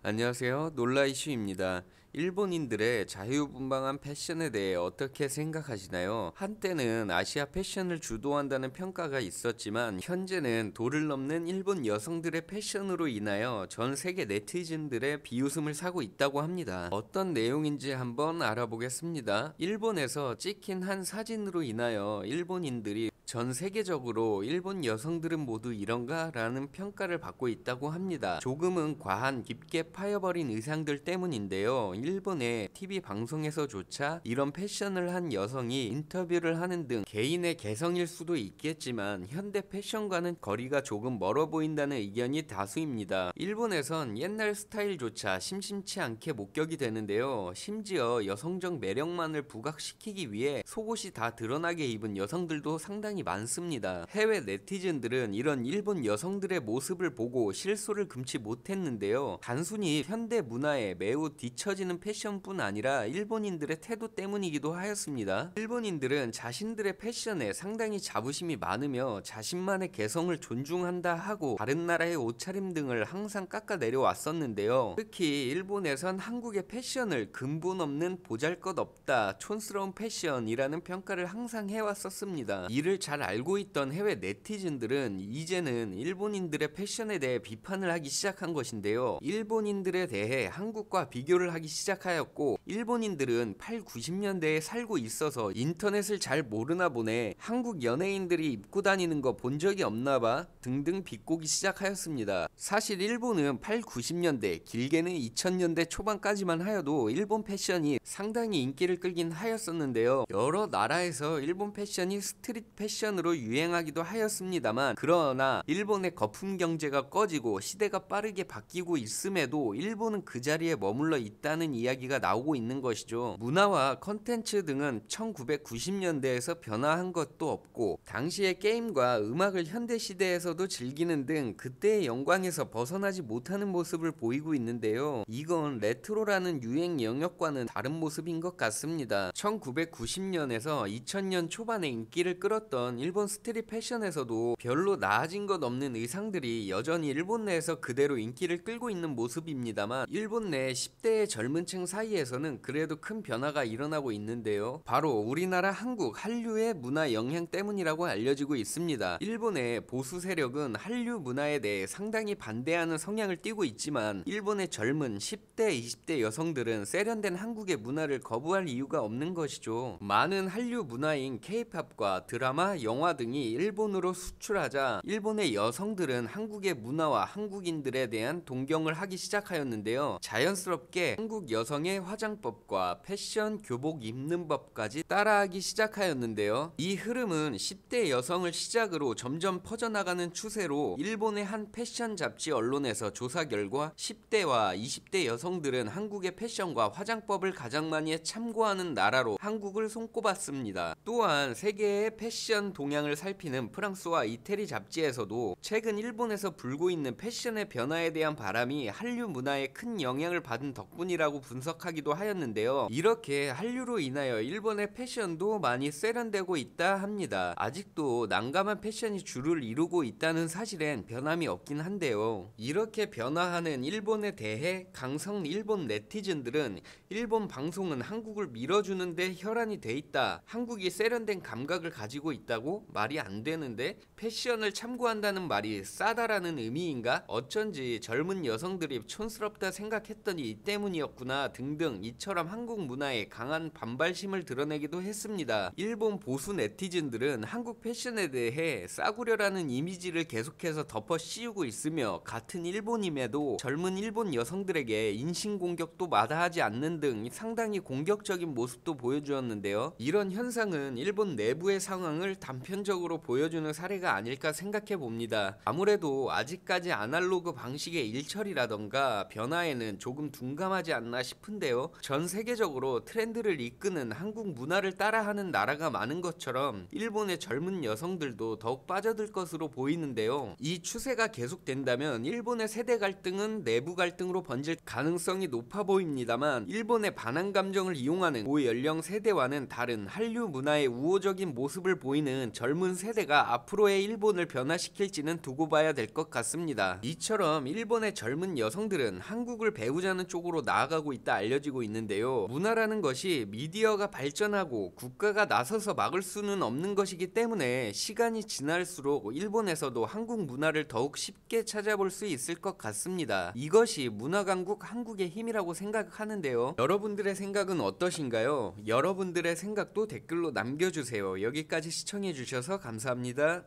안녕하세요. 놀라 이슈입니다. 일본인들의 자유분방한 패션에 대해 어떻게 생각하시나요? 한때는 아시아 패션을 주도한다는 평가가 있었지만 현재는 도를 넘는 일본 여성들의 패션으로 인하여 전 세계 네티즌들의 비웃음을 사고 있다고 합니다. 어떤 내용인지 한번 알아보겠습니다. 일본에서 찍힌 한 사진으로 인하여 일본인들이 전 세계적으로 일본 여성들은 모두 이런가? 라는 평가를 받고 있다고 합니다. 조금은 과한 깊게 파여버린 의상들 때문인데요. 일본의 TV 방송에서조차 이런 패션을 한 여성이 인터뷰를 하는 등 개인의 개성일 수도 있겠지만 현대 패션과는 거리가 조금 멀어 보인다는 의견이 다수입니다. 일본에선 옛날 스타일조차 심심치 않게 목격이 되는데요. 심지어 여성적 매력만을 부각시키기 위해 속옷이 다 드러나게 입은 여성들도 상당히 많습니다. 해외 네티즌들은 이런 일본 여성들의 모습을 보고 실소를 금치 못했는데요. 단순히 현대 문화에 매우 뒤처지는 패션뿐 아니라 일본인들의 태도 때문이기도 하였습니다. 일본인들은 자신들의 패션에 상당히 자부심이 많으며 자신만의 개성을 존중한다 하고 다른 나라의 옷차림 등을 항상 깎아 내려왔었는데요. 특히 일본에선 한국의 패션을 근본 없는 보잘것없다, 촌스러운 패션이라는 평가를 항상 해왔었습니다. 이를 잘 알고 있던 해외 네티즌들은 이제는 일본인들의 패션에 대해 비판을 하기 시작한 것인데요. 일본인들에 대해 한국과 비교를 하기 시작하였고 일본인들은 8, 90년대에 살고 있어서 인터넷을 잘 모르나 보네, 한국 연예인들이 입고 다니는 거 본 적이 없나 봐 등등 비꼬기 시작하였습니다. 사실 일본은 8, 90년대 길게는 2000년대 초반까지만 하여도 일본 패션이 상당히 인기를 끌긴 하였었는데요. 여러 나라에서 일본 패션이 스트릿 패션으로 유행하기도 하였습니다만 그러나 일본의 거품 경제가 꺼지고 시대가 빠르게 바뀌고 있음에도 일본은 그 자리에 머물러 있다는 이야기가 나오고 있는 것이죠. 문화와 컨텐츠 등은 1990년대에서 변화한 것도 없고 당시의 게임과 음악을 현대 시대에서도 즐기는 등 그때의 영광에서 벗어나지 못하는 모습을 보이고 있는데요. 이건 레트로라는 유행 영역과는 다른 모습인 것 같습니다. 1990년에서 2000년 초반에 인기를 끌었던 일본 스트릿 패션에서도 별로 나아진 것 없는 의상들이 여전히 일본 내에서 그대로 인기를 끌고 있는 모습입니다만 일본 내 10대의 젊은 층 사이에서는 그래도 큰 변화가 일어나고 있는데요. 바로 우리나라 한국 한류의 문화 영향 때문이라고 알려지고 있습니다. 일본의 보수 세력은 한류 문화에 대해 상당히 반대하는 성향을 띠고 있지만 일본의 젊은 10대, 20대 여성들은 세련된 한국의 문화를 거부할 이유가 없는 것이죠. 많은 한류 문화인 K-팝과 드라마, 영화 등이 일본으로 수출하자 일본의 여성들은 한국의 문화와 한국인들에 대한 동경을 하기 시작하였는데요. 자연스럽게 한국 여성의 화장법과 패션, 교복 입는 법까지 따라하기 시작하였는데요. 이 흐름은 10대 여성을 시작으로 점점 퍼져나가는 추세로 일본의 한 패션 잡지 언론에서 조사 결과 10대와 20대 여성들은 한국의 패션과 화장법을 가장 많이 참고하는 나라로 한국을 손꼽았습니다. 또한 세계의 패션 동향을 살피는 프랑스와 이태리 잡지에서도 최근 일본에서 불고 있는 패션의 변화에 대한 바람이 한류 문화에 큰 영향을 받은 덕분이라고 분석하기도 하였는데요. 이렇게 한류로 인하여 일본의 패션도 많이 세련되고 있다 합니다. 아직도 난감한 패션이 주를 이루고 있다는 사실엔 변함이 없긴 한데요. 이렇게 변화하는 일본에 대해 강성 일본 네티즌들은 일본 방송은 한국을 밀어주는데 혈안이 돼 있다, 한국이 세련된 감각을 가지고 있다고? 말이 안 되는데? 패션을 참고한다는 말이 싸다라는 의미인가? 어쩐지 젊은 여성들이 촌스럽다 생각했더니 이 때문이었구나 등등 이처럼 한국 문화에 강한 반발심을 드러내기도 했습니다. 일본 보수 네티즌들은 한국 패션에 대해 싸구려라는 이미지를 계속해서 덮어 씌우고 있으며 같은 일본임에도 젊은 일본 여성들에게 인신공격도 마다하지 않는 등 상당히 공격적인 모습도 보여주었는데요. 이런 현상은 일본 내부의 상황을 단편적으로 보여주는 사례가 아닐까 생각해 봅니다. 아무래도 아직까지 아날로그 방식의 일처리라던가 변화에는 조금 둔감하지 않나 않나 싶은데요. 전 세계적으로 트렌드를 이끄는 한국 문화를 따라하는 나라가 많은 것처럼 일본의 젊은 여성들도 더욱 빠져들 것으로 보이는데요. 이 추세가 계속된다면 일본의 세대 갈등은 내부 갈등으로 번질 가능성이 높아 보입니다만, 일본의 반항 감정을 이용하는 고연령 세대와는 다른 한류 문화의 우호적인 모습을 보이는 젊은 세대가 앞으로의 일본을 변화시킬지는 두고 봐야 될 것 같습니다. 이처럼 일본의 젊은 여성들은 한국을 배우자는 쪽으로 나아가고 있다 알려지고 있는데요. 문화라는 것이 미디어가 발전하고 국가가 나서서 막을 수는 없는 것이기 때문에 시간이 지날수록 일본에서도 한국 문화를 더욱 쉽게 찾아볼 수 있을 것 같습니다. 이것이 문화강국 한국의 힘이라고 생각하는데요. 여러분들의 생각은 어떠신가요? 여러분들의 생각도 댓글로 남겨주세요. 여기까지 시청해주셔서 감사합니다.